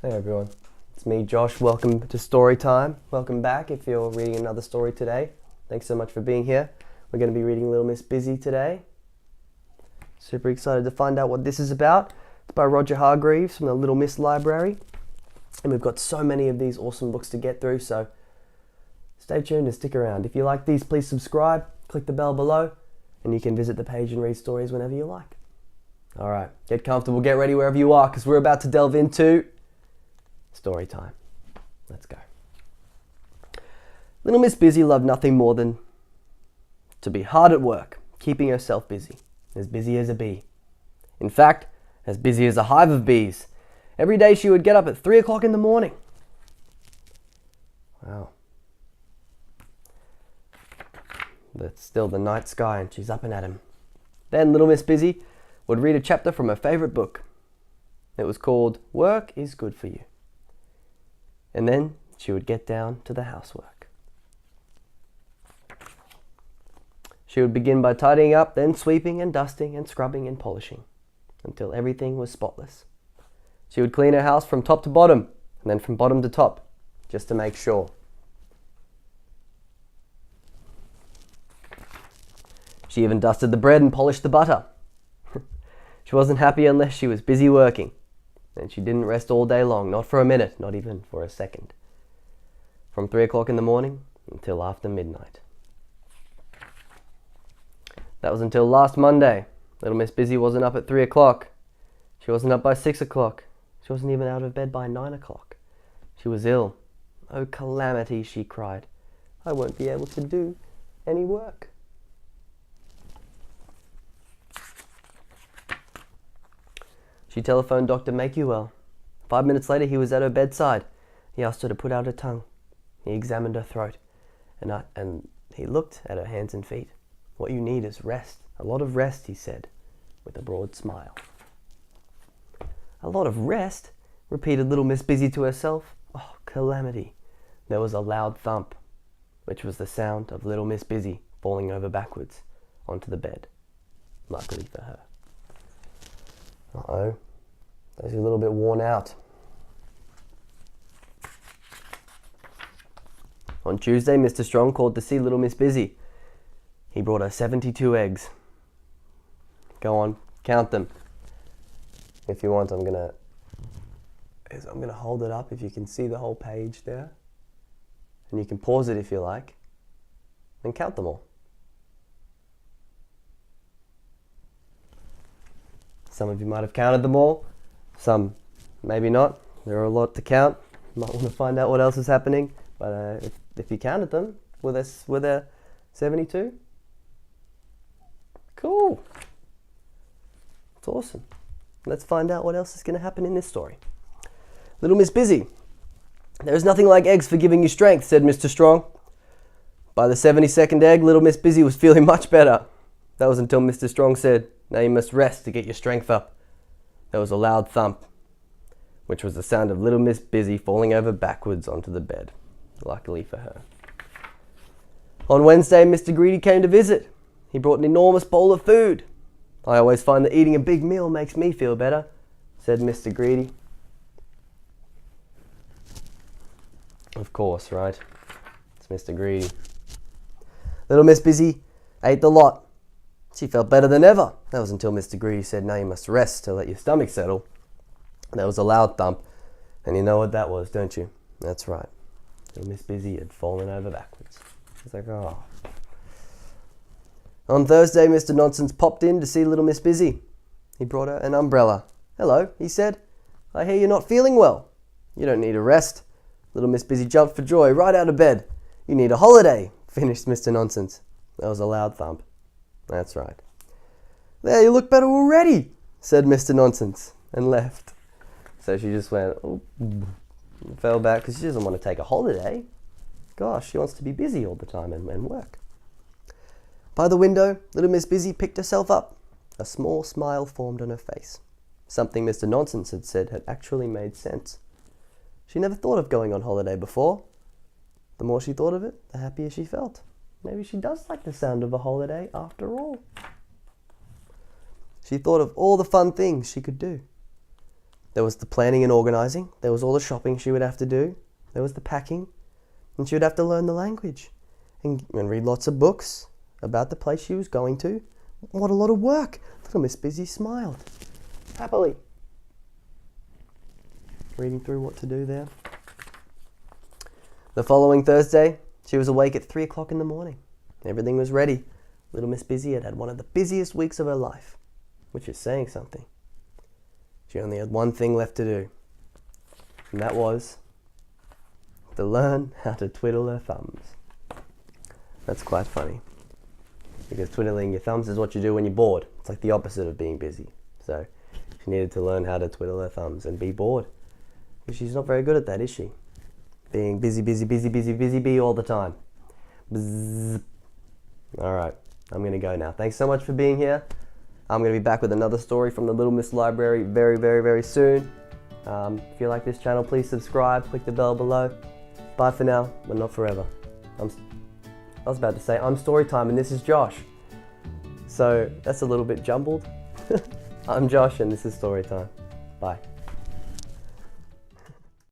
Hey everyone, it's me Josh. Welcome to Story Time. Welcome back if you're reading another story today. Thanks so much for being here. We're going to be reading Little Miss Busy today. Super excited to find out what this is about. It's by Roger Hargreaves from the Little Miss Library. And we've got so many of these awesome books to get through, so stay tuned and stick around. If you like these, please subscribe, click the bell below, and you can visit the page and read stories whenever you like. Alright, get comfortable, get ready wherever you are, because we're about to delve into story time. Let's go. Little Miss Busy loved nothing more than to be hard at work, keeping herself busy as a bee. In fact, as busy as a hive of bees. Every day she would get up at 3 o'clock in the morning. Wow. That's still the night sky and she's up and at him. Then Little Miss Busy would read a chapter from her favourite book. It was called Work is Good for You. And then she would get down to the housework. She would begin by tidying up, then sweeping and dusting and scrubbing and polishing until everything was spotless. She would clean her house from top to bottom and then from bottom to top just to make sure. She even dusted the bread and polished the butter. She wasn't happy unless she was busy working. And she didn't rest all day long, not for a minute, not even for a second. From 3 o'clock in the morning until after midnight. That was until last Monday. Little Miss Busy wasn't up at 3 o'clock. She wasn't up by 6 o'clock. She wasn't even out of bed by 9 o'clock. She was ill. Oh, calamity, she cried. I won't be able to do any work. She telephoned Dr. Makewell. 5 minutes later, he was at her bedside. He asked her to put out her tongue. He examined her throat, and he looked at her hands and feet. What you need is rest. A lot of rest, he said, with a broad smile. A lot of rest? Repeated Little Miss Busy to herself. Oh, calamity. There was a loud thump, which was the sound of Little Miss Busy falling over backwards onto the bed. Luckily for her. Uh-oh. She's a little bit worn out. On Tuesday, Mr. Strong called to see Little Miss Busy. He brought her 72 eggs. Go on, count them. If you want, I'm gonna hold it up if you can see the whole page there. And you can pause it if you like. And count them all. Some of you might have counted them all. Some maybe not. There are a lot to count. You might want to find out what else is happening. But if you counted them, were there 72? Cool. It's awesome. Let's find out what else is going to happen in this story. Little Miss Busy. There is nothing like eggs for giving you strength, said Mr. Strong. By the 72nd egg, Little Miss Busy was feeling much better. That was until Mr. Strong said, now you must rest to get your strength up. There was a loud thump, which was the sound of Little Miss Busy falling over backwards onto the bed. Luckily for her. On Wednesday, Mr. Greedy came to visit. He brought an enormous bowl of food. I always find that eating a big meal makes me feel better, said Mr. Greedy. Of course, right? It's Mr. Greedy. Little Miss Busy ate the lot. She felt better than ever. That was until Mr. Greedy said, now you must rest to let your stomach settle. There was a loud thump, and you know what that was, don't you? That's right. Little Miss Busy had fallen over backwards. She's like, oh. On Thursday, Mr. Nonsense popped in to see Little Miss Busy. He brought her an umbrella. Hello, he said. I hear you're not feeling well. You don't need a rest. Little Miss Busy jumped for joy right out of bed. You need a holiday, finished Mr. Nonsense. There was a loud thump. That's right. There, you look better already, said Mr. Nonsense, and left. So she just went, oh, fell back because she doesn't want to take a holiday. Gosh, she wants to be busy all the time and work. By the window, Little Miss Busy picked herself up. A small smile formed on her face. Something Mr. Nonsense had said had actually made sense. She never thought of going on holiday before. The more she thought of it, the happier she felt. Maybe she does like the sound of a holiday after all. She thought of all the fun things she could do. There was the planning and organising. There was all the shopping she would have to do. There was the packing. And she would have to learn the language and read lots of books about the place she was going to. What a lot of work. Little Miss Busy smiled happily, reading through what to do there. The following Thursday, she was awake at 3 o'clock in the morning. Everything was ready. Little Miss Busy had had one of the busiest weeks of her life, which is saying something. She only had one thing left to do, and that was to learn how to twiddle her thumbs. That's quite funny, because twiddling your thumbs is what you do when you're bored. It's like the opposite of being busy. So she needed to learn how to twiddle her thumbs and be bored, because she's not very good at that, is she? Being busy bee all the time. Bzzz. All right, I'm going to go now. Thanks so much for being here. I'm going to be back with another story from the Little Miss Library very soon. If you like this channel, please subscribe, click the bell below. Bye for now, but not forever. I was about to say, I'm Storytime and this is Josh. So that's a little bit jumbled. I'm Josh and this is Storytime. Bye.